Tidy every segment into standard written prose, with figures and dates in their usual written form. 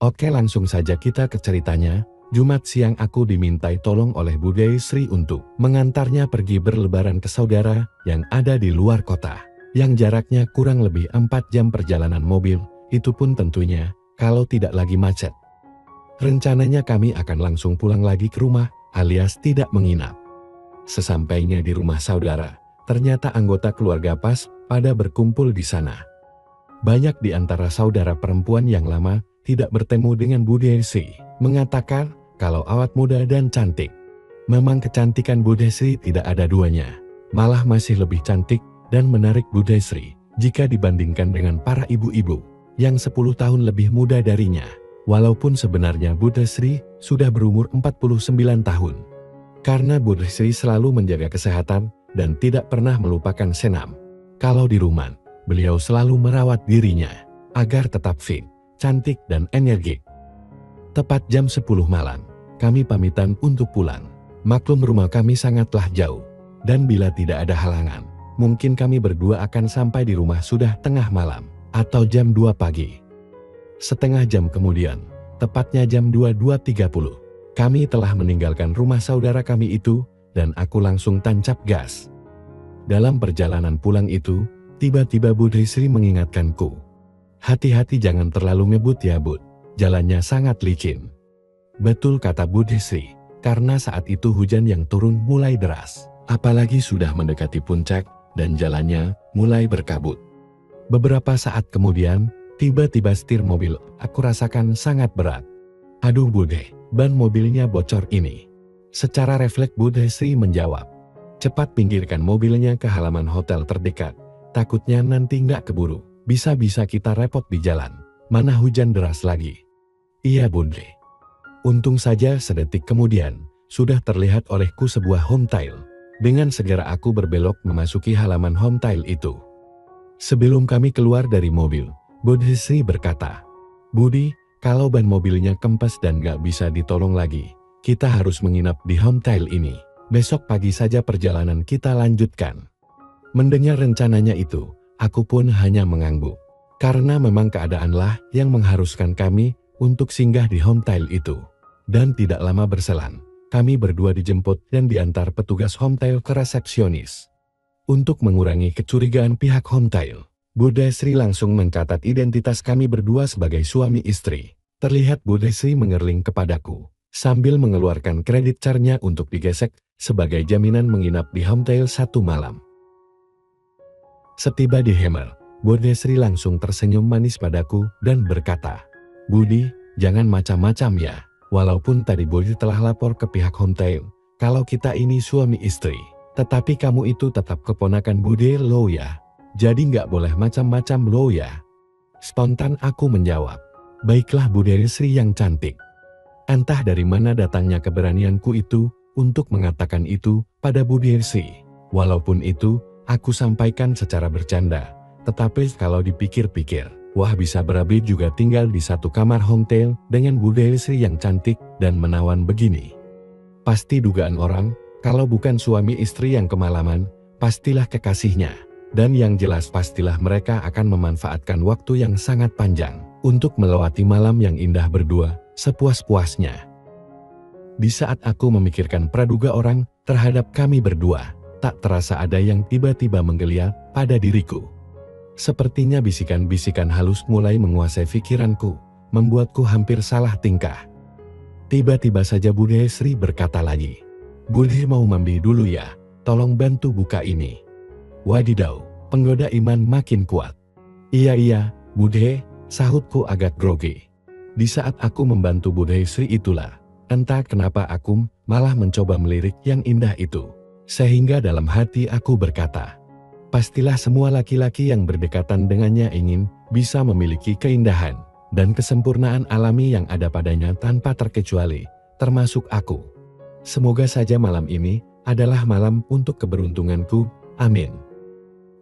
Oke, langsung saja kita ke ceritanya. Jumat siang aku dimintai tolong oleh Bude Sri untuk mengantarnya pergi berlebaran ke saudara yang ada di luar kota, yang jaraknya kurang lebih 4 jam perjalanan mobil, itu pun tentunya kalau tidak lagi macet. Rencananya kami akan langsung pulang lagi ke rumah alias tidak menginap. Sesampainya di rumah saudara, ternyata anggota keluarga pas pada berkumpul di sana. Banyak di antara saudara perempuan yang lama tidak bertemu dengan Bude Sri mengatakan kalau awet muda dan cantik. Memang kecantikan Bude Sri tidak ada duanya, malah masih lebih cantik dan menarik Bude Sri jika dibandingkan dengan para ibu-ibu yang 10 tahun lebih muda darinya. Walaupun sebenarnya Bude Sri sudah berumur 49 tahun. Karena Bude Sri selalu menjaga kesehatan dan tidak pernah melupakan senam. Kalau di rumah, beliau selalu merawat dirinya agar tetap fit, cantik dan energik. Tepat jam 10 malam, kami pamitan untuk pulang. Maklum rumah kami sangatlah jauh, dan bila tidak ada halangan, mungkin kami berdua akan sampai di rumah sudah tengah malam, atau jam 2 pagi. Setengah jam kemudian, tepatnya jam 22.30, kami telah meninggalkan rumah saudara kami itu, dan aku langsung tancap gas. Dalam perjalanan pulang itu, tiba-tiba Bude Sri mengingatkanku, "Hati-hati jangan terlalu ngebut ya Bud, jalannya sangat licin." Betul kata Bude Sri, karena saat itu hujan yang turun mulai deras, apalagi sudah mendekati puncak dan jalannya mulai berkabut. Beberapa saat kemudian, tiba-tiba setir mobil aku rasakan sangat berat. "Aduh Bude, ban mobilnya bocor ini." Secara refleks Bude Sri menjawab, "Cepat pinggirkan mobilnya ke halaman hotel terdekat, takutnya nanti nggak keburu, bisa-bisa kita repot di jalan, mana hujan deras lagi." "Iya Bude." Untung saja sedetik kemudian, sudah terlihat olehku sebuah homestay. Dengan segera aku berbelok memasuki halaman homestay itu. Sebelum kami keluar dari mobil, Bude Sri berkata, "Budi, kalau ban mobilnya kempes dan gak bisa ditolong lagi, kita harus menginap di homestay ini. Besok pagi saja perjalanan kita lanjutkan." Mendengar rencananya itu, aku pun hanya mengangguk. Karena memang keadaanlah yang mengharuskan kami untuk singgah di homestay itu. Dan tidak lama berselang, kami berdua dijemput dan diantar petugas homestay ke resepsionis. Untuk mengurangi kecurigaan pihak homestay, Bude Sri langsung mencatat identitas kami berdua sebagai suami istri. Terlihat Bude Sri mengerling kepadaku, sambil mengeluarkan kredit charnya untuk digesek sebagai jaminan menginap di homestay 1 malam. Setiba di Hammer, Bude Sri langsung tersenyum manis padaku dan berkata, "Budi, jangan macam-macam ya. Walaupun tadi Budi telah lapor ke pihak homestay kalau kita ini suami istri, tetapi kamu itu tetap keponakan Bude lo ya. Jadi nggak boleh macam-macam lo ya." Spontan aku menjawab, "Baiklah Bude Sri yang cantik." Entah dari mana datangnya keberanianku itu untuk mengatakan itu pada Bude Sri. Walaupun itu aku sampaikan secara bercanda, tetapi kalau dipikir-pikir, wah bisa berabe juga tinggal di satu kamar homestay dengan Bude Sri yang cantik dan menawan begini. Pasti dugaan orang, kalau bukan suami istri yang kemalaman, pastilah kekasihnya. Dan yang jelas pastilah mereka akan memanfaatkan waktu yang sangat panjang untuk melewati malam yang indah berdua, sepuas-puasnya. Di saat aku memikirkan praduga orang terhadap kami berdua, tak terasa ada yang tiba-tiba menggeliat pada diriku. Sepertinya bisikan-bisikan halus mulai menguasai pikiranku, membuatku hampir salah tingkah. Tiba-tiba saja Bude Sri berkata lagi, "Bude mau mandi dulu ya, tolong bantu buka ini." Wadidaw, penggoda iman makin kuat. Iya, Bude, sahutku agak grogi. Di saat aku membantu Bude Sri itulah, entah kenapa aku malah mencoba melirik yang indah itu. Sehingga dalam hati aku berkata, pastilah semua laki-laki yang berdekatan dengannya ingin bisa memiliki keindahan dan kesempurnaan alami yang ada padanya tanpa terkecuali, termasuk aku. Semoga saja malam ini adalah malam untuk keberuntunganku, amin.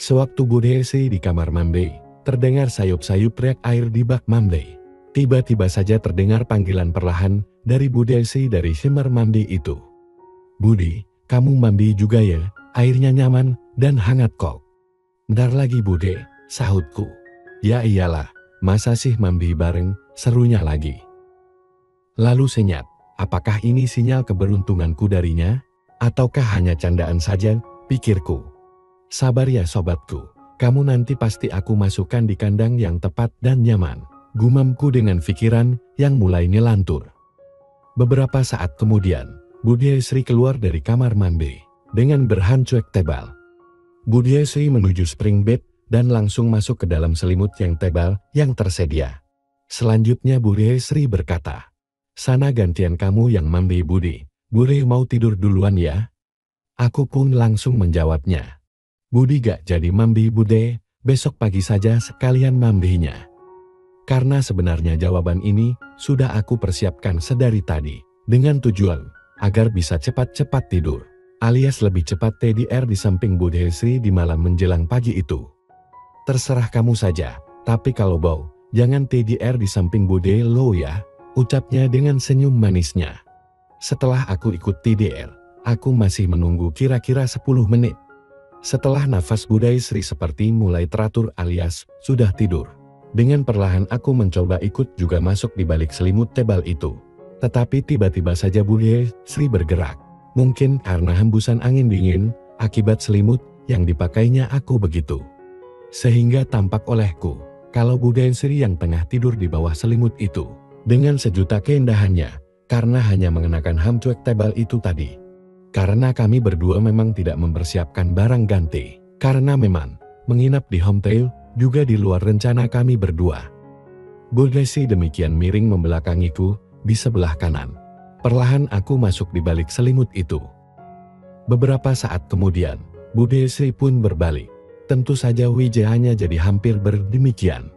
Sewaktu Bude Sri di kamar mandi, terdengar sayup-sayup riak air di bak mandi. Tiba-tiba saja terdengar panggilan perlahan dari Bude Sri dari kamar mandi itu. "Budi, kamu mandi juga ya, airnya nyaman dan hangat kok." "Bentar lagi Bude," sahutku. "Ya iyalah, Masa sih mandi bareng, serunya lagi. Lalu senyap, apakah ini sinyal keberuntunganku darinya? Ataukah hanya candaan saja, pikirku. Sabar ya sobatku, kamu nanti pasti aku masukkan di kandang yang tepat dan nyaman. Gumamku dengan pikiran yang mulai nyelantur. Beberapa saat kemudian, Budiasri keluar dari kamar mandi dengan berhan cuek tebal. Budiasri menuju spring bed dan langsung masuk ke dalam selimut yang tebal yang tersedia. Selanjutnya Budiasri berkata, "Sana gantian kamu yang mandi Budi. Budi mau tidur duluan ya?" Aku pun langsung menjawabnya, "Budi gak jadi mandi Bude, besok pagi saja sekalian mandinya." Karena sebenarnya jawaban ini sudah aku persiapkan sedari tadi, dengan tujuan agar bisa cepat-cepat tidur, alias lebih cepat TDR di samping Budiasri di malam menjelang pagi itu. "Terserah kamu saja, tapi kalau bau, jangan TDR di samping Bude lo ya," ucapnya dengan senyum manisnya. Setelah aku ikut TDR, aku masih menunggu kira-kira 10 menit. Setelah nafas Budiasri seperti mulai teratur alias sudah tidur, dengan perlahan aku mencoba ikut juga masuk di balik selimut tebal itu. Tetapi tiba-tiba saja Budiasri bergerak. Mungkin karena hembusan angin dingin, akibat selimut yang dipakainya aku begitu. Sehingga tampak olehku, kalau Budiasri yang tengah tidur di bawah selimut itu, dengan sejuta keindahannya, karena hanya mengenakan ham cuek tebal itu tadi. Karena kami berdua memang tidak mempersiapkan barang ganti, karena memang menginap di homestay juga di luar rencana kami berdua. Budiasri demikian miring membelakangiku di sebelah kanan. Perlahan aku masuk di balik selimut itu. Beberapa saat kemudian, Budiasri pun berbalik. Tentu saja wajahnya jadi hampir berdemikian.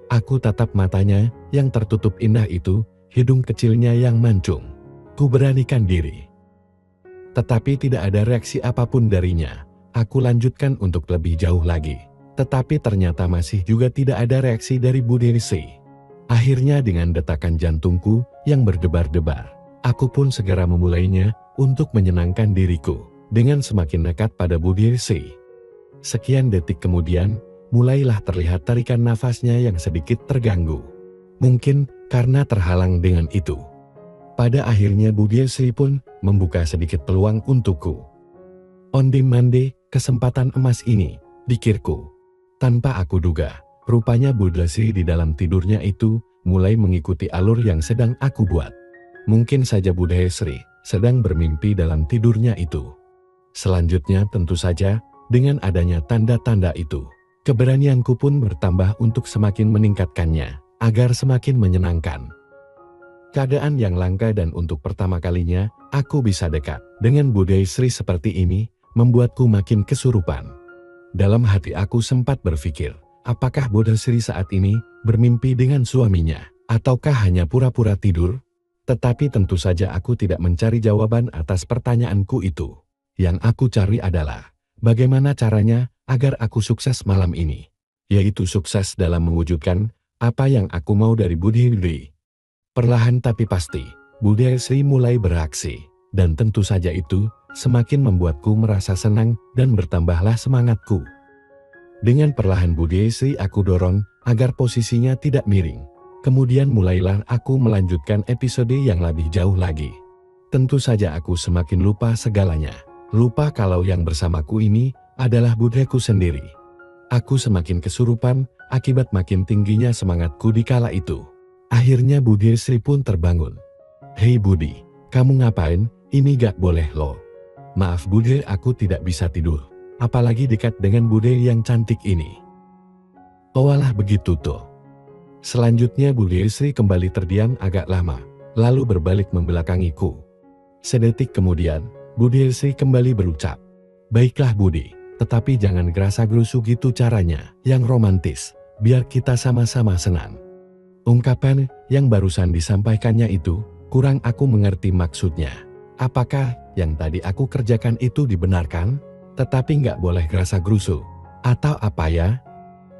Aku tatap matanya yang tertutup indah itu, hidung kecilnya yang mancung. Ku beranikan diri. Tetapi tidak ada reaksi apapun darinya. Aku lanjutkan untuk lebih jauh lagi. Tetapi ternyata masih juga tidak ada reaksi dari Budiasri. Akhirnya dengan detakan jantungku yang berdebar-debar, aku pun segera memulainya untuk menyenangkan diriku dengan semakin dekat pada Budiasri. Sekian detik kemudian, mulailah terlihat tarikan nafasnya yang sedikit terganggu. Mungkin karena terhalang dengan itu. Pada akhirnya Budiasri pun membuka sedikit peluang untukku. Onde-mande, kesempatan emas ini, pikirku. Tanpa aku duga, rupanya Budiasri di dalam tidurnya itu mulai mengikuti alur yang sedang aku buat. Mungkin saja Budiasri sedang bermimpi dalam tidurnya itu. Selanjutnya tentu saja, dengan adanya tanda-tanda itu, keberanianku pun bertambah untuk semakin meningkatkannya, agar semakin menyenangkan. Keadaan yang langka dan untuk pertama kalinya, aku bisa dekat dengan Budiasri seperti ini, membuatku makin kesurupan. Dalam hati aku sempat berpikir, apakah Budiasri saat ini bermimpi dengan suaminya, ataukah hanya pura-pura tidur? Tetapi tentu saja aku tidak mencari jawaban atas pertanyaanku itu. Yang aku cari adalah, bagaimana caranya agar aku sukses malam ini? Yaitu sukses dalam mewujudkan apa yang aku mau dari Budiasri. Perlahan tapi pasti, Budiasri mulai beraksi. Dan tentu saja itu semakin membuatku merasa senang dan bertambahlah semangatku. Dengan perlahan Budiasri aku dorong agar posisinya tidak miring. Kemudian mulailah aku melanjutkan episode yang lebih jauh lagi. Tentu saja aku semakin lupa segalanya. Lupa kalau yang bersamaku ini adalah Budiku sendiri. Aku semakin kesurupan akibat makin tingginya semangatku di kala itu. Akhirnya Budiasri pun terbangun. "Hei Budi, kamu ngapain? Ini gak boleh loh." "Maaf Budi, aku tidak bisa tidur. Apalagi dekat dengan Budi yang cantik ini." "Oh alah begitu tuh." Selanjutnya Budiasri kembali terdiam agak lama, lalu berbalik membelakangiku. Sedetik kemudian, Budiasri kembali berucap, "Baiklah Budi, tetapi jangan gerasa-gerusu gitu caranya, yang romantis, biar kita sama-sama senang." Ungkapan yang barusan disampaikannya itu, kurang aku mengerti maksudnya. Apakah yang tadi aku kerjakan itu dibenarkan? Tetapi nggak boleh gerasa-gerusu? Atau apa ya?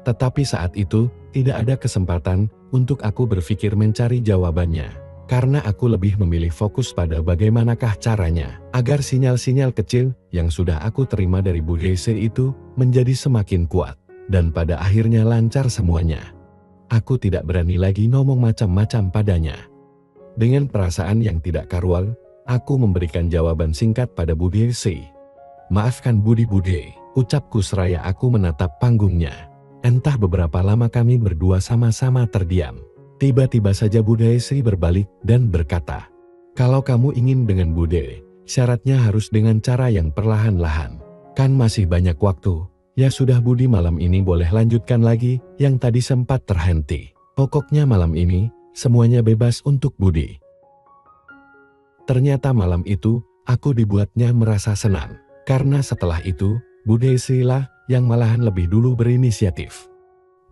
Tetapi saat itu, tidak ada kesempatan untuk aku berpikir mencari jawabannya. Karena aku lebih memilih fokus pada bagaimanakah caranya, agar sinyal-sinyal kecil yang sudah aku terima dari Budiasri itu menjadi semakin kuat. Dan pada akhirnya lancar semuanya. Aku tidak berani lagi ngomong macam-macam padanya. Dengan perasaan yang tidak karuan, aku memberikan jawaban singkat pada Bude Si. Maafkan Bude, ucapku seraya aku menatap panggungnya. Entah beberapa lama kami berdua sama-sama terdiam. Tiba-tiba saja Bude Si berbalik dan berkata, "Kalau kamu ingin dengan Bude, syaratnya harus dengan cara yang perlahan-lahan. Kan masih banyak waktu. Ya sudah Budi, malam ini boleh lanjutkan lagi yang tadi sempat terhenti. Pokoknya malam ini, semuanya bebas untuk Budi." Ternyata malam itu, aku dibuatnya merasa senang. Karena setelah itu, Bude Si lah yang malahan lebih dulu berinisiatif.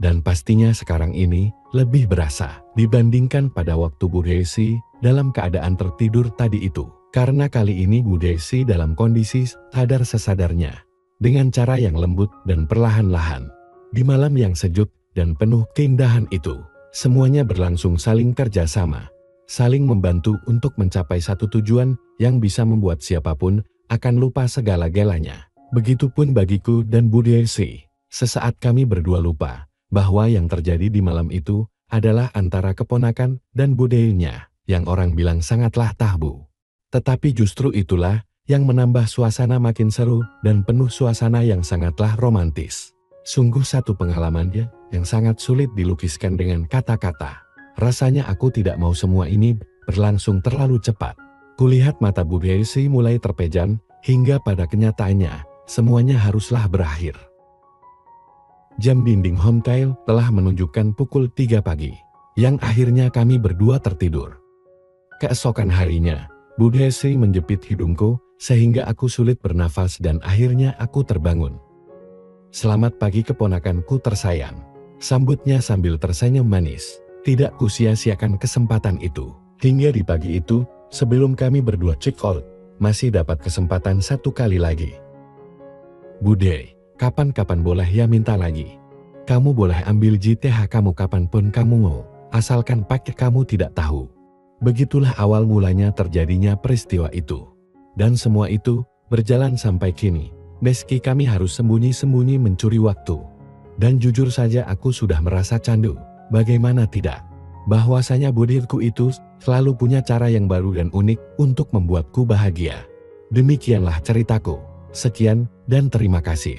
Dan pastinya sekarang ini, lebih berasa dibandingkan pada waktu Bude Si dalam keadaan tertidur tadi itu. Karena kali ini Bude Si dalam kondisi sadar sesadarnya. Dengan cara yang lembut dan perlahan-lahan. Di malam yang sejuk dan penuh keindahan itu, semuanya berlangsung saling kerjasama. Saling membantu untuk mencapai satu tujuan yang bisa membuat siapapun akan lupa segala-galanya. Begitupun bagiku dan Bude Si. Sesaat kami berdua lupa bahwa yang terjadi di malam itu adalah antara keponakan dan budenya yang orang bilang sangatlah tabu. Tetapi justru itulah yang menambah suasana makin seru dan penuh suasana yang sangatlah romantis. Sungguh satu pengalamannya yang sangat sulit dilukiskan dengan kata-kata. Rasanya aku tidak mau semua ini berlangsung terlalu cepat. Kulihat mata Bude Si mulai terpejan hingga pada kenyataannya semuanya haruslah berakhir. Jam dinding hotel telah menunjukkan pukul 3 pagi, yang akhirnya kami berdua tertidur. Keesokan harinya, Bude Si menjepit hidungku sehingga aku sulit bernafas dan akhirnya aku terbangun. "Selamat pagi keponakanku tersayang," sambutnya sambil tersenyum manis. Tidak kusia-siakan kesempatan itu. Hingga di pagi itu, sebelum kami berdua check out, masih dapat kesempatan satu kali lagi. "Bude, kapan-kapan boleh ya minta lagi. Kamu boleh ambil JTH kamu kapanpun kamu mau, asalkan pakai kamu tidak tahu." Begitulah awal mulanya terjadinya peristiwa itu. Dan semua itu berjalan sampai kini. Meski kami harus sembunyi-sembunyi mencuri waktu. Dan jujur saja aku sudah merasa candu. Bagaimana tidak? Bahwasanya budirku itu selalu punya cara yang baru dan unik untuk membuatku bahagia. Demikianlah ceritaku. Sekian dan terima kasih.